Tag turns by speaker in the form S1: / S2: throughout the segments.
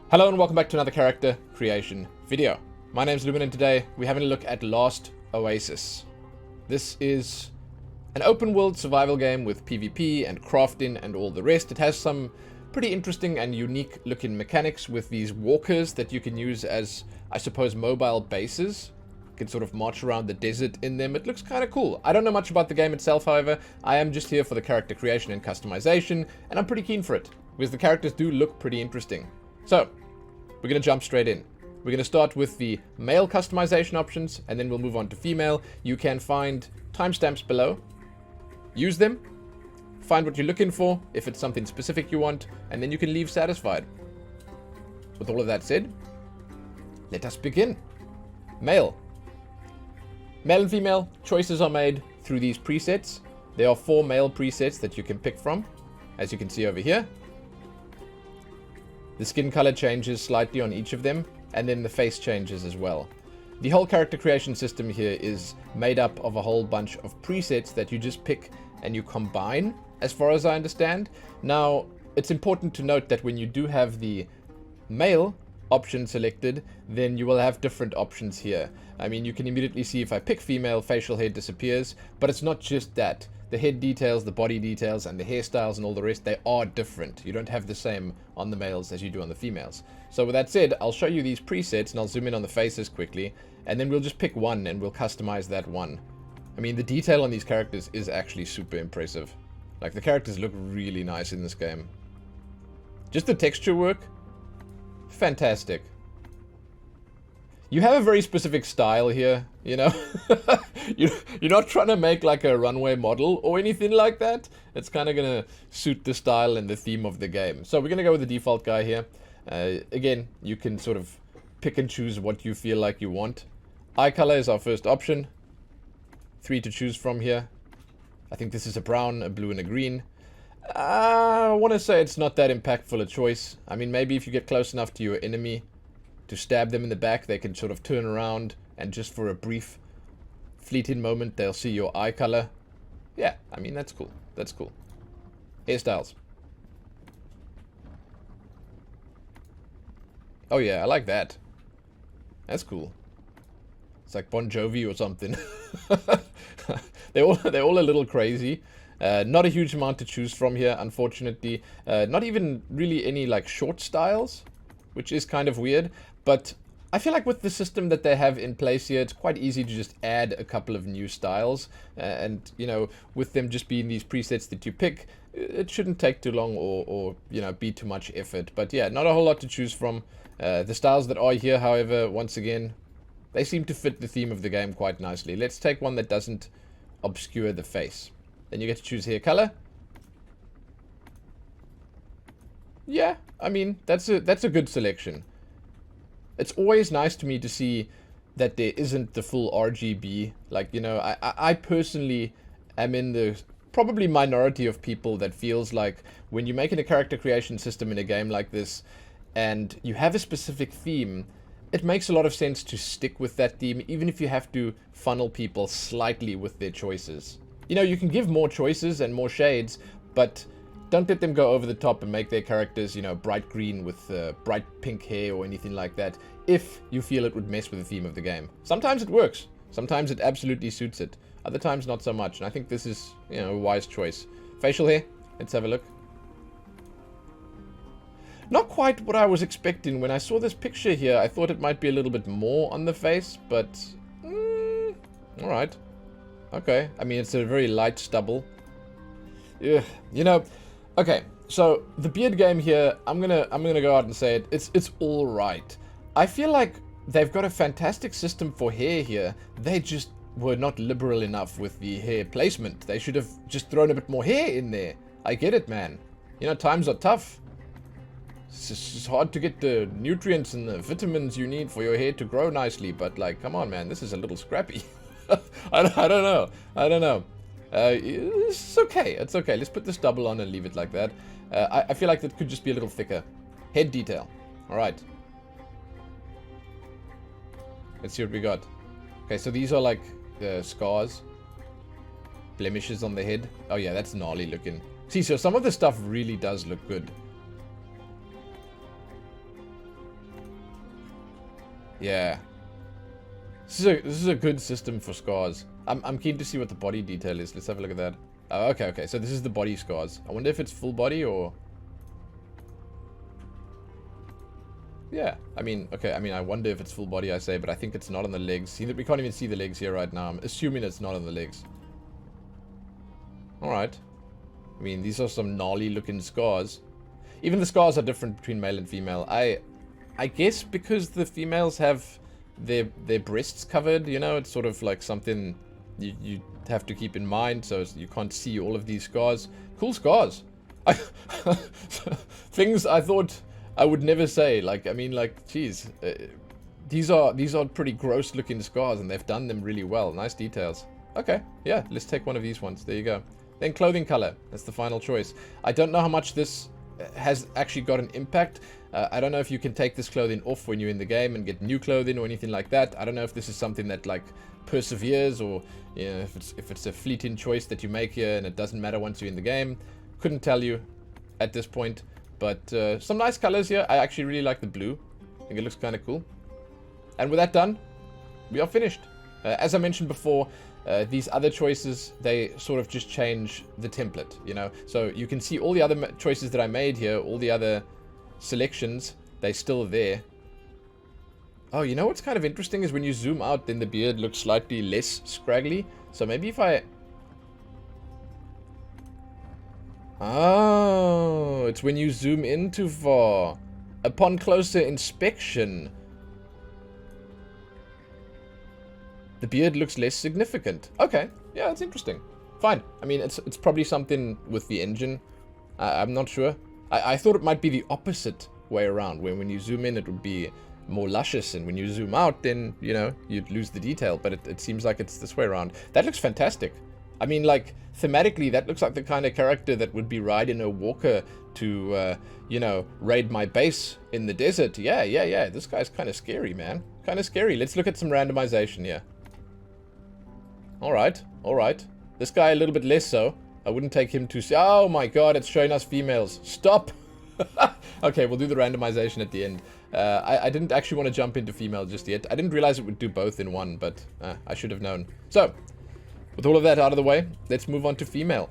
S1: Hello and welcome back to another character creation video. My name's Lumin and today we're having a look at Last Oasis. This is an open world survival game with PvP and crafting and all the rest. It has some pretty interesting and unique looking mechanics with these walkers that you can use as, I suppose, mobile bases. You can sort of march around the desert in them. It looks kind of cool. I don't know much about the game itself, however. I am just here for the character creation and customization, and I'm pretty keen for it, because the characters do look pretty interesting. So, we're going to jump straight in. We're going to start with the male customization options, and then we'll move on to female. You can find timestamps below. Use them. Find what you're looking for, if it's something specific you want, and then you can leave satisfied. With all of that said, let us begin. Male. Male and female choices are made through these presets. There are 4 male presets that you can pick from, as you can see over here. The skin color changes slightly on each of them, and then the face changes as well. The whole character creation system here is made up of a whole bunch of presets that you just pick and you combine, as far as I understand. Now, it's important to note that when you do have the male option selected, then you will have different options here. I mean, you can immediately see if I pick female, facial hair disappears, but it's not just that. The head details, the body details, and the hairstyles and all the rest, they are different. You don't have the same on the males as you do on the females. So with that said, I'll show you these presets, and I'll zoom in on the faces quickly, and then we'll just pick one, and we'll customize that one. I mean, the detail on these characters is actually super impressive. Like, the characters look really nice in this game. Just the texture work, fantastic. You have a very specific style here, you know? You're not trying to make like a runway model or anything like that. It's kind of going to suit the style and the theme of the game. So we're going to go with the default guy here. Again, you can sort of pick and choose what you feel like you want. Eye color is our first option. 3 to choose from here. I think this is a brown, a blue, and a green. I want to say it's not that impactful a choice. I mean, maybe if you get close enough to your enemy to stab them in the back, they can sort of turn around, and just for a brief, fleeting moment, they'll see your eye color. Yeah, I mean, that's cool. That's cool. Hairstyles. Oh yeah, I like that. That's cool. It's like Bon Jovi or something. They're all a little crazy. Not a huge amount to choose from here, unfortunately. Not even really any like short styles, which is kind of weird. But I feel like with the system that they have in place here, it's quite easy to just add a couple of new styles. And, you know, with them just being these presets that you pick, it shouldn't take too long or you know, be too much effort. But yeah, not a whole lot to choose from. The styles that are here, however, once again, they seem to fit the theme of the game quite nicely. Let's take one that doesn't obscure the face. Then you get to choose hair color. Yeah, I mean, that's a good selection. It's always nice to me to see that there isn't the full RGB. Like, you know, I personally am in the probably minority of people that feels like when you're making a character creation system in a game like this and you have a specific theme, it makes a lot of sense to stick with that theme, even if you have to funnel people slightly with their choices. You know, you can give more choices and more shades, but don't let them go over the top and make their characters, you know, bright green with bright pink hair or anything like that, if you feel it would mess with the theme of the game. Sometimes it works. Sometimes it absolutely suits it. Other times not so much, and I think this is, you know, a wise choice. Facial hair, let's have a look. Not quite what I was expecting. When I saw this picture here, I thought it might be a little bit more on the face, but alright. Okay, I mean, it's a very light stubble. Yeah, you know, okay, so the beard game here, I'm gonna go out and say it. It's all right. I feel like they've got a fantastic system for hair here. They just were not liberal enough with the hair placement. They should have just thrown a bit more hair in there. I get it, man. You know, times are tough. It's hard to get the nutrients and the vitamins you need for your hair to grow nicely, but like, come on, man, this is a little scrappy. I don't know. It's okay. It's okay. Let's put this double on and leave it like that. I feel like that could just be a little thicker. Head detail. All right. Let's see what we got. Okay, so these are like scars. Blemishes on the head. Oh yeah, that's gnarly looking. See, so some of the stuff really does look good. Yeah. This is a good system for scars. I'm keen to see what the body detail is. Let's have a look at that. Oh, okay. So this is the body scars. I wonder if it's full body or... Yeah, I mean, okay, I wonder if it's full body, I say, but I think it's not on the legs. See, we can't even see the legs here right now. I'm assuming it's not on the legs. Alright. I mean, these are some gnarly looking scars. Even the scars are different between male and female. I guess because the females have their breasts covered, you know, it's sort of like something you have to keep in mind, so you can't see all of these scars. Cool scars. Things I thought I would never say. Like, I mean, like, geez, these are pretty gross looking scars, and they've done them really well. Nice details. Okay, yeah, let's take one of these ones. There you go. Then clothing color. That's the final choice. I don't know how much this has actually got an impact. I don't know if you can take this clothing off when you're in the game and get new clothing or anything like that. I don't know if this is something that like perseveres, or you know, if it's a fleeting choice that you make here and it doesn't matter once you're in the game. Couldn't tell you at this point. But some nice colors here. I actually really like the blue. I think it looks kind of cool. And with that done, we are finished. As I mentioned before, these other choices, they sort of just change the template, you know. So you can see all the other choices that I made here, all the other selections, they're still there. Oh, you know what's kind of interesting is when you zoom out, then the beard looks slightly less scraggly. So maybe if I... Oh, it's when you zoom in too far. Upon closer inspection, the beard looks less significant. Okay, yeah, that's interesting. Fine. I mean, it's probably something with the engine. I'm not sure. I thought it might be the opposite way around, where when you zoom in, it would be more luscious, and when you zoom out, then, you know, you'd lose the detail. But it seems like it's this way around. That looks fantastic. I mean, like, thematically, that looks like the kind of character that would be riding a walker to, you know, raid my base in the desert. Yeah. This guy's kind of scary, man. Kind of scary. Let's look at some randomization here. Alright. This guy a little bit less so. I wouldn't take him too... Oh my god, it's showing us females. Stop! Okay, we'll do the randomization at the end. I didn't actually want to jump into female just yet. I didn't realize it would do both in one, but I should have known. So, with all of that out of the way, let's move on to female.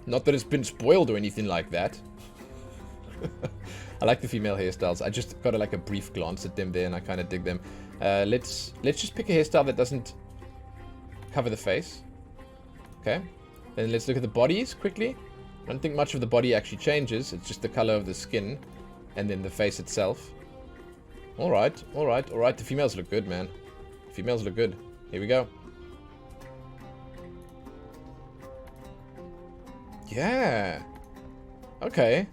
S1: Not that it's been spoiled or anything like that. I like the female hairstyles. I just got like a brief glance at them there, and I kind of dig them. Let's just pick a hairstyle that doesn't cover the face. Okay. Then let's look at the bodies quickly. I don't think much of the body actually changes. It's just the color of the skin and then the face itself. Alright. The females look good, man. Females look good. Here we go. Yeah. Okay.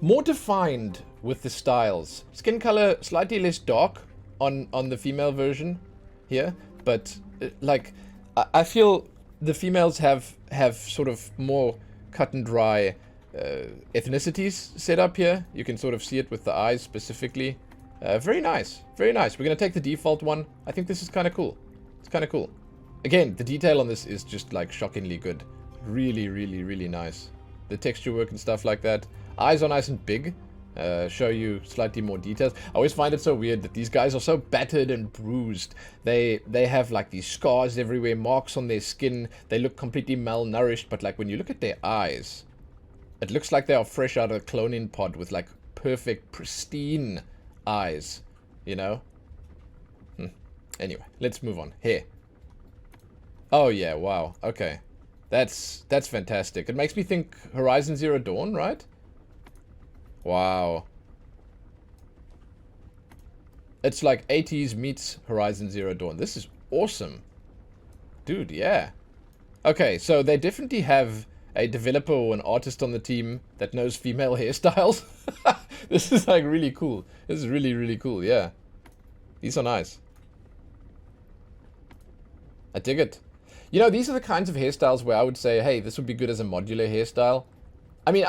S1: More defined with the styles. Skin color slightly less dark on the female version here, but like I feel the females have sort of more cut and dry ethnicities set up here. You can sort of see it with the eyes specifically. Very nice. We're gonna take the default one. I think this is kind of cool. It's kind of cool. Again, the detail on this is just like shockingly good. Really nice. The texture work and stuff like that. Eyes are nice and big. Show you slightly more details. I always find it so weird that these guys are so battered and bruised. They have like these scars everywhere, marks on their skin. They look completely malnourished, but like when you look at their eyes, it looks like they are fresh out of a cloning pod with like perfect, pristine eyes, you know? Anyway, let's move on. Hair. Oh yeah, wow. Okay. That's fantastic. It makes me think Horizon Zero Dawn, right? Wow. It's like 80s meets Horizon Zero Dawn. This is awesome. Dude, yeah. Okay, so they definitely have a developer or an artist on the team that knows female hairstyles. This is like really cool. This is really cool, yeah. These are nice. I dig it. You know, these are the kinds of hairstyles where I would say, hey, this would be good as a modular hairstyle. I mean,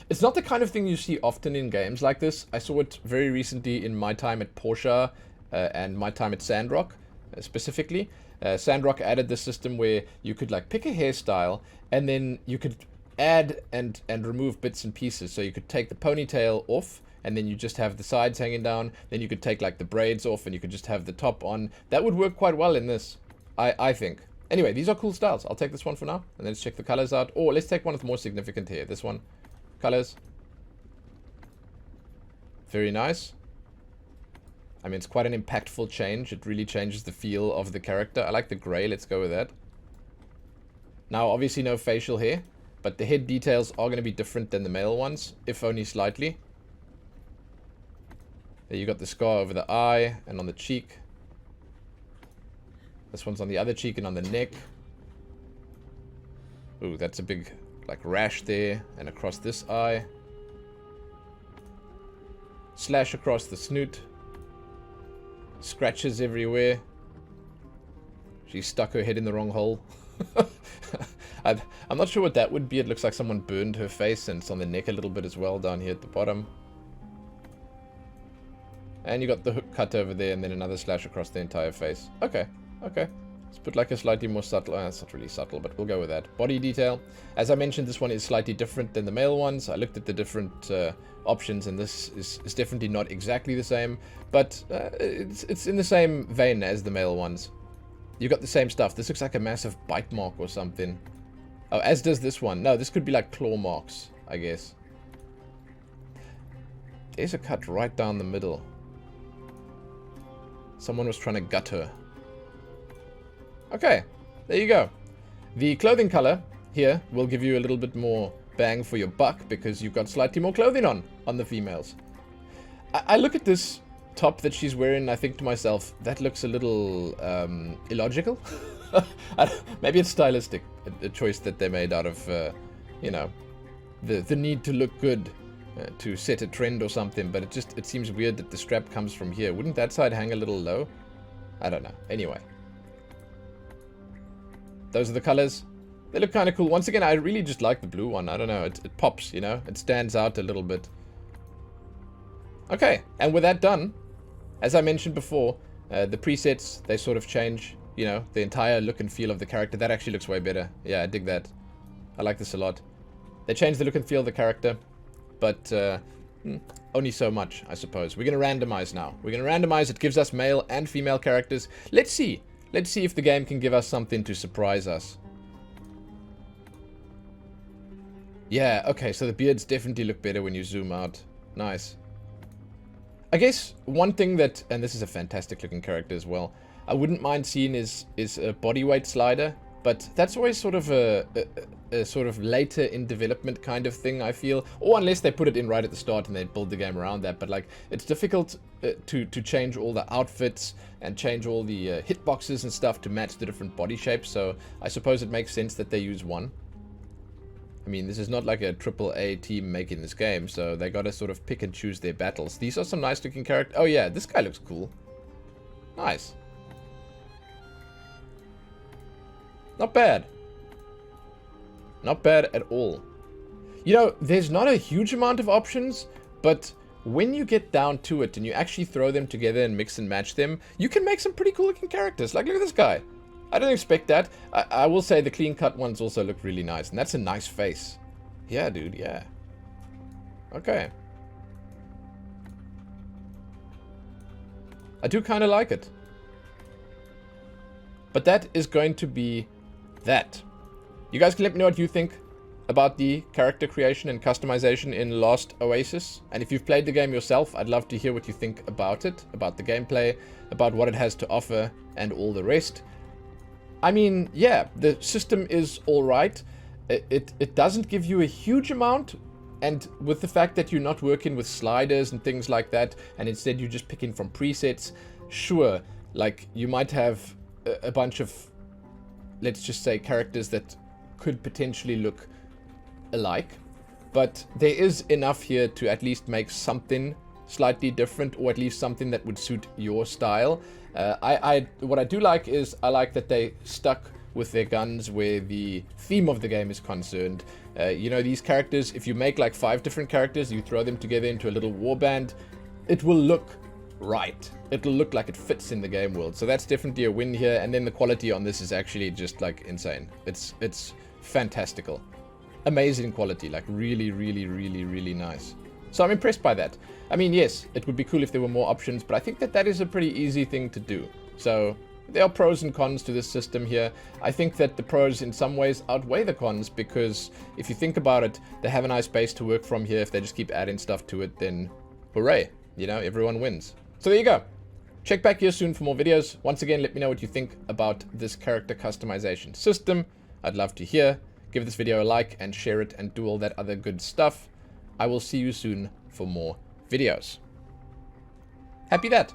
S1: it's not the kind of thing you see often in games like this. I saw it very recently in my time at Porsche and my time at Sandrock, specifically. Sandrock added this system where you could like pick a hairstyle and then you could add and remove bits and pieces. So you could take the ponytail off and then you just have the sides hanging down. Then you could take like the braids off and you could just have the top on. That would work quite well in this, I think. Anyway, these are cool styles. I'll take this one for now, and let's check the colors out. Or let's take one that's more significant here. This one. Colors. Very nice. I mean, it's quite an impactful change. It really changes the feel of the character. I like the gray. Let's go with that. Now, obviously no facial hair, but the head details are going to be different than the male ones, if only slightly. There you got the scar over the eye and on the cheek. This one's on the other cheek and on the neck. Ooh, that's a big, like, rash there and across this eye. Slash across the snoot. Scratches everywhere. She stuck her head in the wrong hole. I'm not sure what that would be. It looks like someone burned her face, and it's on the neck a little bit as well down here at the bottom. And you got the hook cut over there, and then another slash across the entire face. Okay, okay. Let's put like a slightly more subtle... it's not really subtle, but we'll go with that. Body detail. As I mentioned, this one is slightly different than the male ones. I looked at the different options, and this is definitely not exactly the same. But it's in the same vein as the male ones. You got the same stuff. This looks like a massive bite mark or something. Oh, as does this one. No, this could be like claw marks, I guess. There's a cut right down the middle. Someone was trying to gut her. Okay, there you go. The clothing color here will give you a little bit more bang for your buck because you've got slightly more clothing on the females. I look at this top that she's wearing and I think to myself, that looks a little illogical. Maybe it's stylistic, a choice that they made out of, you know, the need to look good to set a trend or something, but it seems weird that the strap comes from here. Wouldn't that side hang a little low? I don't know. Anyway. Those are the colors. They look kind of cool. Once again, I really just like the blue one. I don't know. It pops, you know? It stands out a little bit. Okay, and with that done, as I mentioned before, the presets, they sort of change, you know, the entire look and feel of the character. That actually looks way better. Yeah, I dig that. I like this a lot. They change the look and feel of the character, but only so much, I suppose. We're going to randomize now. We're going to randomize. It gives us male and female characters. Let's see. Let's see if the game can give us something to surprise us. Yeah, okay, so the beards definitely look better when you zoom out. Nice. I guess one thing that, and this is a fantastic looking character as well, I wouldn't mind seeing is a body weight slider, but that's always sort of a sort of later in development kind of thing, I feel. Or unless they put it in right at the start and they build the game around that. But like, it's difficult to change all the outfits and change all the hitboxes and stuff to match the different body shapes. So I suppose it makes sense that they use one. I mean, this is not like a AAA team making this game, so they gotta sort of pick and choose their battles. These are some nice looking characters. Oh yeah, this guy looks cool. Nice. Not bad. Not bad at all. You know, there's not a huge amount of options, but when you get down to it and you actually throw them together and mix and match them, you can make some pretty cool looking characters. Like, look at this guy. I don't expect that. I will say the clean cut ones also look really nice, and that's a nice face. Yeah, dude, yeah. Okay. I do kind of like it. But that is going to be that. You guys can let me know what you think about the character creation and customization in Last Oasis. And if you've played the game yourself, I'd love to hear what you think about it, about the gameplay, about what it has to offer, and all the rest. I mean, yeah, the system is alright. It doesn't give you a huge amount, and with the fact that you're not working with sliders and things like that, and instead you're just picking from presets, sure, like, you might have a bunch of, let's just say, characters that could potentially look alike, but there is enough here to at least make something slightly different, or at least something that would suit your style. What I do like is I like that they stuck with their guns where the theme of the game is concerned. You know, these characters, if you make like 5 different characters, you throw them together into a little warband, it will look right. It'll look like it fits in the game world. So that's definitely a win here. And then the quality on this is actually just like insane. It's fantastical. Amazing quality, like really, really, really, really nice. So I'm impressed by that. I mean, yes, it would be cool if there were more options, but I think that that is a pretty easy thing to do. So there are pros and cons to this system here. I think that the pros in some ways outweigh the cons, because if you think about it, they have a nice base to work from here. If they just keep adding stuff to it, then hooray, you know, everyone wins. So there you go. Check back here soon for more videos. Once again, let me know what you think about this character customization system. I'd love to hear. Give this video a like and share it and do all that other good stuff. I will see you soon for more videos. Happy that.